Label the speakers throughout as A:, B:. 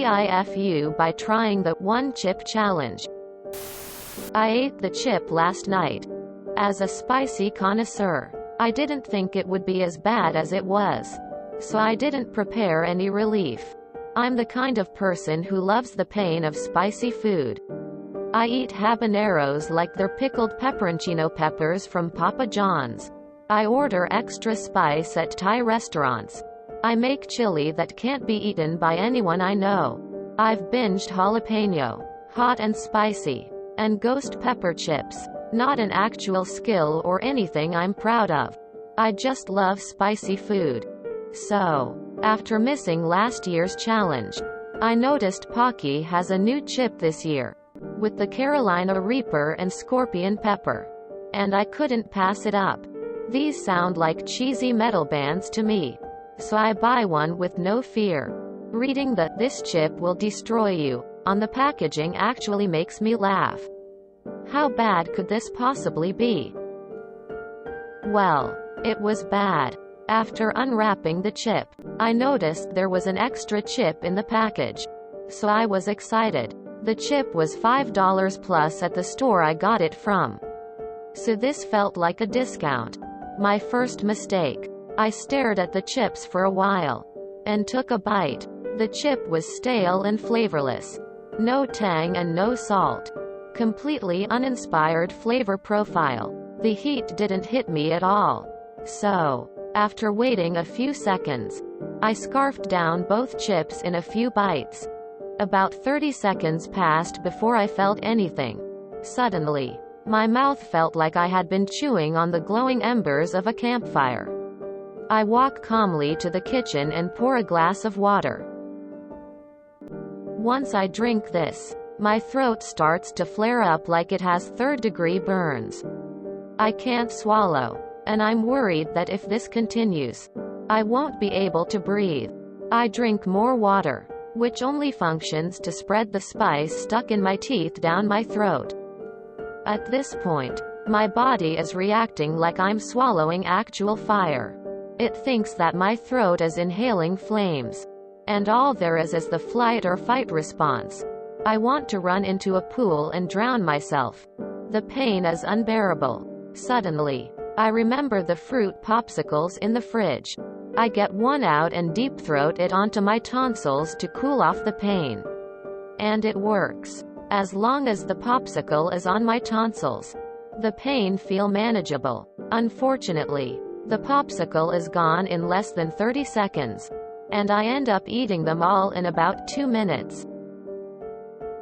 A: TIFU by trying the one chip challenge. I ate the chip last night. As a spicy connoisseur, I didn't think it would be as bad as it was. So I didn't prepare any relief. I'm the kind of person who loves the pain of spicy food. I eat habaneros like they're pickled pepperoncino peppers from Papa John's. I order extra spice at Thai restaurants. I make chili that can't be eaten by anyone I know. I've binged jalapeno, hot and spicy, and ghost pepper chips. Not an actual skill or anything I'm proud of. I just love spicy food. So, after missing last year's challenge, I noticed Pocky has a new chip this year, with the Carolina Reaper and Scorpion Pepper. And I couldn't pass it up. These sound like cheesy metal bands to me. So I buy one with no fear. Reading that "this chip will destroy you" on the packaging actually makes me laugh. How bad could this possibly be? Well, it was bad. After unwrapping the chip, I noticed there was an extra chip in the package. So I was excited. The chip was $5 plus at the store I got it from. So this felt like a discount. My first mistake. I stared at the chips for a while, and took a bite. The chip was stale and flavorless. No tang and no salt. Completely uninspired flavor profile. The heat didn't hit me at all. So, after waiting a few seconds, I scarfed down both chips in a few bites. About 30 seconds passed before I felt anything. Suddenly, my mouth felt like I had been chewing on the glowing embers of a campfire. I walk calmly to the kitchen and pour a glass of water. Once I drink this, my throat starts to flare up like it has third-degree burns. I can't swallow, and I'm worried that if this continues, I won't be able to breathe. I drink more water, which only functions to spread the spice stuck in my teeth down my throat. At this point, my body is reacting like I'm swallowing actual fire. It thinks that my throat is inhaling flames. And all there is the flight or fight response. I want to run into a pool and drown myself. The pain is unbearable. Suddenly, I remember the fruit popsicles in the fridge. I get one out and deep throat it onto my tonsils to cool off the pain. And it works. As long as the popsicle is on my tonsils, the pain feels manageable. Unfortunately, the popsicle is gone in less than 30 seconds. And I end up eating them all in about 2 minutes.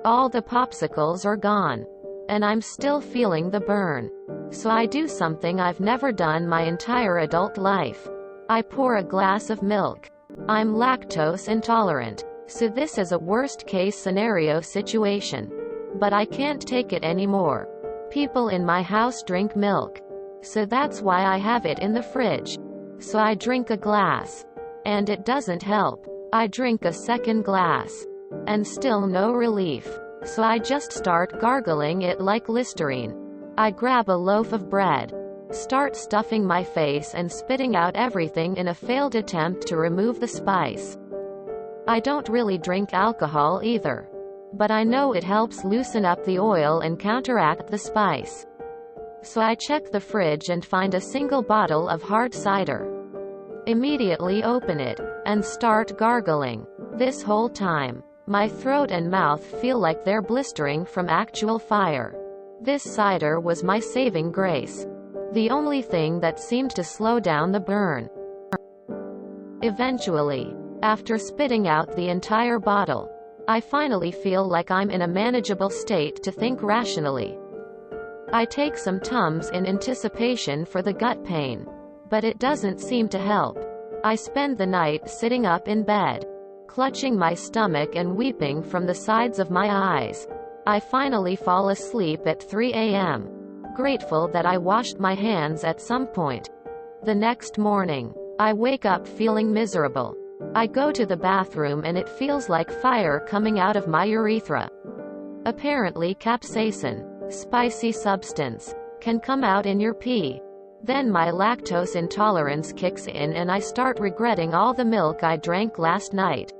A: All the popsicles are gone. And I'm still feeling the burn. So I do something I've never done my entire adult life. I pour a glass of milk. I'm lactose intolerant, so this is a worst-case scenario situation. But I can't take it anymore. People in my house drink milk. So that's why I have it in the fridge. So I drink a glass. And it doesn't help. I drink a second glass. And still no relief. So I just start gargling it like Listerine. I grab a loaf of bread, start stuffing my face and spitting out everything in a failed attempt to remove the spice. I don't really drink alcohol either. But I know it helps loosen up the oil and counteract the spice. So I check the fridge and find a single bottle of hard cider. Immediately open it, and start gargling. This whole time, my throat and mouth feel like they're blistering from actual fire. This cider was my saving grace. The only thing that seemed to slow down the burn. Eventually, after spitting out the entire bottle, I finally feel like I'm in a manageable state to think rationally. I take some Tums in anticipation for the gut pain. But it doesn't seem to help. I spend the night sitting up in bed, clutching my stomach and weeping from the sides of my eyes. I finally fall asleep at 3 a.m., grateful that I washed my hands at some point. The next morning, I wake up feeling miserable. I go to the bathroom and it feels like fire coming out of my urethra. Apparently capsaicin, spicy substance, can come out in your pee. Then my lactose intolerance kicks in and I start regretting all the milk I drank last night.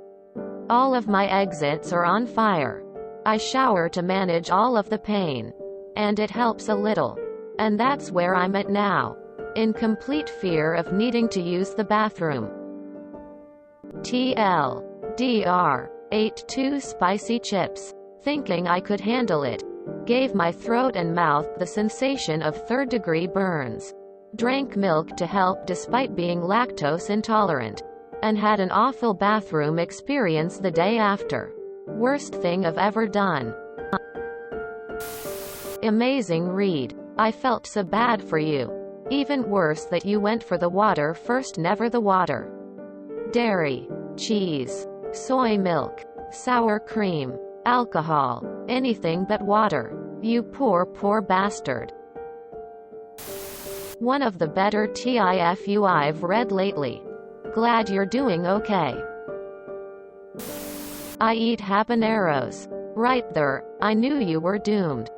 A: All of my exits are on fire. I shower to manage all of the pain. And it helps a little. And that's where I'm at now. In complete fear of needing to use the bathroom. TLDR. Ate 2 spicy chips. Thinking I could handle it. Gave my throat and mouth the sensation of third-degree burns. Drank milk to help despite being lactose intolerant. And had an awful bathroom experience the day after. Worst thing I've ever done. Amazing read. I felt so bad for you. Even worse that you went for the water first, never the water. Dairy, cheese, soy milk, sour cream, alcohol, anything but water. You poor, poor bastard. One of the better TIFU I've read lately. Glad you're doing okay. I eat habaneros. Right there, I knew you were doomed.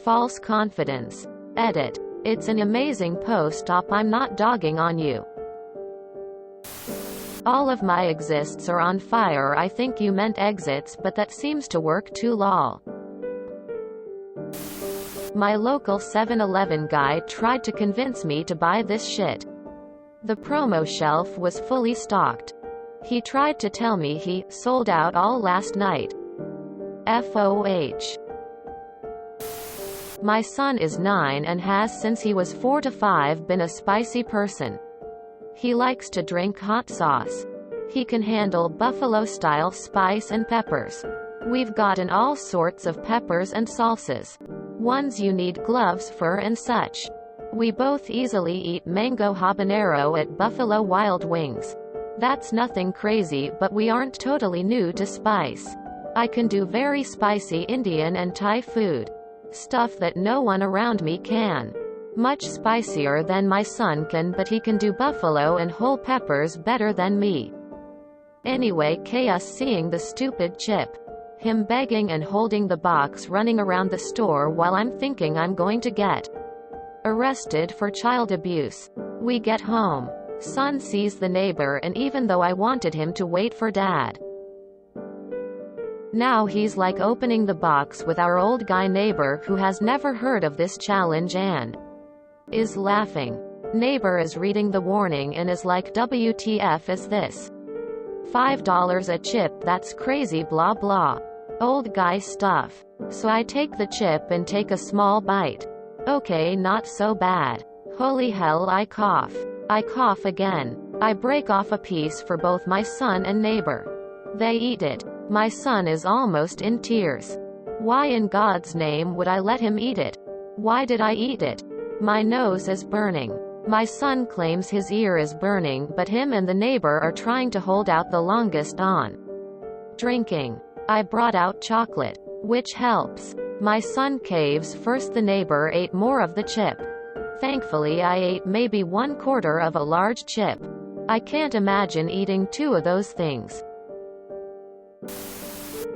A: False confidence. Edit. It's an amazing post-op. I'm not dogging on you. All of my exists are on fire. I think you meant exits, but that seems to work too. Lol. My local 7-Eleven guy tried to convince me to buy this shit. The promo shelf was fully stocked. He tried to tell me he sold out all last night. FOH. My son is 9 and has since he was 4 to 5 been a spicy person. He likes to drink hot sauce. He can handle buffalo-style spice and peppers. We've gotten all sorts of peppers and salsas. Ones you need gloves for and such. We both easily eat mango habanero at Buffalo Wild Wings. That's nothing crazy, but we aren't totally new to spice. I can do very spicy Indian and Thai food. Stuff that no one around me can. Much spicier than my son can, but he can do buffalo and whole peppers better than me. Anyway, chaos seeing the stupid chip. Him begging and holding the box, running around the store while I'm thinking I'm going to get arrested for child abuse. We get home. Son sees the neighbor, and even though I wanted him to wait for dad, now he's like opening the box with our old guy neighbor who has never heard of this challenge and is laughing. Neighbor is reading the warning and is like, WTF is this? $5 a chip, that's crazy, blah blah. Old guy stuff. So I take the chip and take a small bite. Okay, not so bad. Holy hell, I cough. I cough again. I break off a piece for both my son and neighbor. They eat it. My son is almost in tears. Why in God's name would I let him eat it? Why did I eat it? My nose is burning. My son claims his ear is burning, but him and the neighbor are trying to hold out the longest on drinking. I brought out chocolate, which helps. My son caves first. The neighbor ate more of the chip. Thankfully I ate maybe 1/4 of a large chip. I can't imagine eating 2 of those things.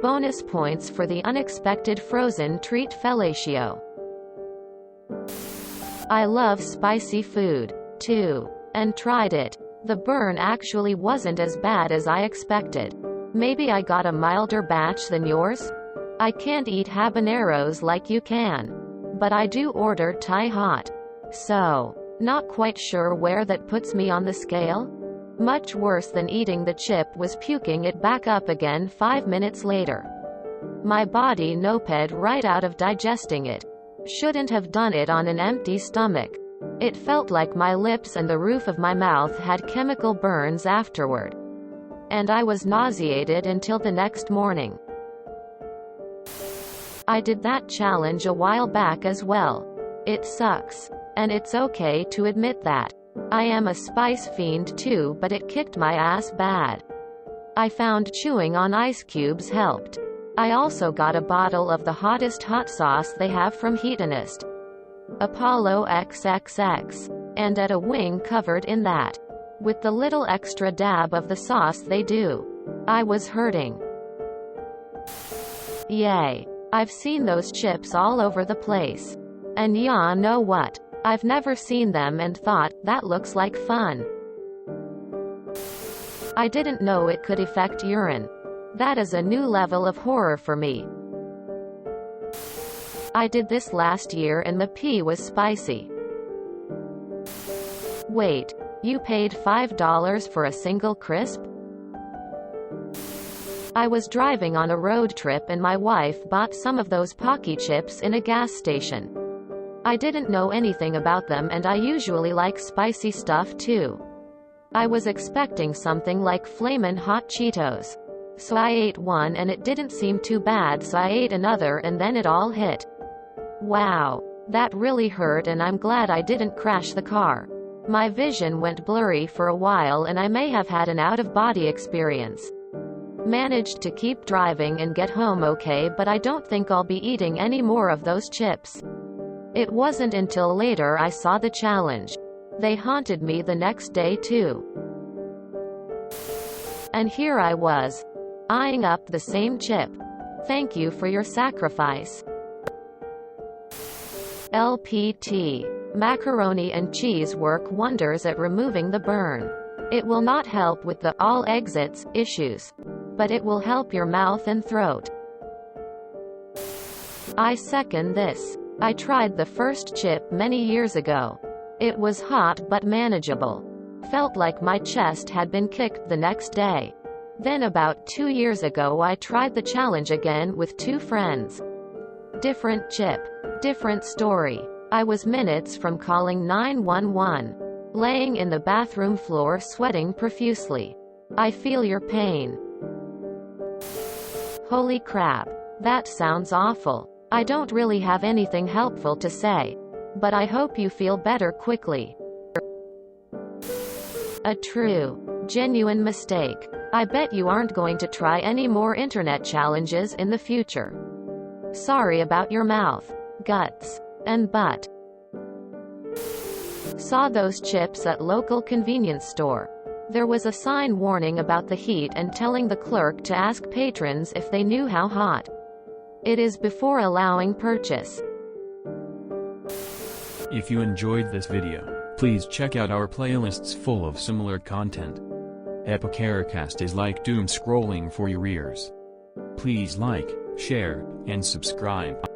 A: Bonus points for the unexpected frozen treat fellatio. I love spicy food, too. And tried it. The burn actually wasn't as bad as I expected. Maybe I got a milder batch than yours? I can't eat habaneros like you can. But I do order Thai hot. So, not quite sure where that puts me on the scale? Much worse than eating the chip was puking it back up again 5 minutes later. My body noped right out of digesting it. Shouldn't have done it on an empty stomach. It felt like my lips and the roof of my mouth had chemical burns afterward. And I was nauseated until the next morning. I did that challenge a while back as well. It sucks. And it's okay to admit that. I am a spice fiend too, but it kicked my ass bad. I found chewing on ice cubes helped. I also got a bottle of the hottest hot sauce they have from Hedonist. Apollo XXX. And at a wing covered in that. With the little extra dab of the sauce they do. I was hurting. Yay. I've seen those chips all over the place. And ya know what? I've never seen them and thought, that looks like fun. I didn't know it could affect urine. That is a new level of horror for me. I did this last year and the pea was spicy. Wait, you paid $5 for a single crisp? I was driving on a road trip and my wife bought some of those Pocky chips in a gas station. I didn't know anything about them and I usually like spicy stuff too. I was expecting something like Flamin' Hot Cheetos. So I ate one and it didn't seem too bad, so I ate another and then it all hit. Wow. That really hurt and I'm glad I didn't crash the car. My vision went blurry for a while and I may have had an out-of-body experience. Managed to keep driving and get home okay, but I don't think I'll be eating any more of those chips. It wasn't until later I saw the challenge. They haunted me the next day too. And here I was, eyeing up the same chip. Thank you for your sacrifice. LPT. Macaroni and cheese work wonders at removing the burn. It will not help with the all exits issues, but it will help your mouth and throat. I second this. I tried the first chip many years ago. It was hot but manageable. Felt like my chest had been kicked the next day. Then about 2 years ago I tried the challenge again with 2 friends. Different chip. Different story. I was minutes from calling 911. Laying in the bathroom floor sweating profusely. I feel your pain. Holy crap. That sounds awful. I don't really have anything helpful to say. But I hope you feel better quickly. A true, genuine mistake. I bet you aren't going to try any more internet challenges in the future. Sorry about your mouth, guts, and butt. Saw those chips at local convenience store. There was a sign warning about the heat and telling the clerk to ask patrons if they knew how hot. It is before allowing purchase.
B: If you enjoyed this video, please check out our playlists full of similar content. Epicaricast is like doom scrolling for your ears. Please like, share, and subscribe.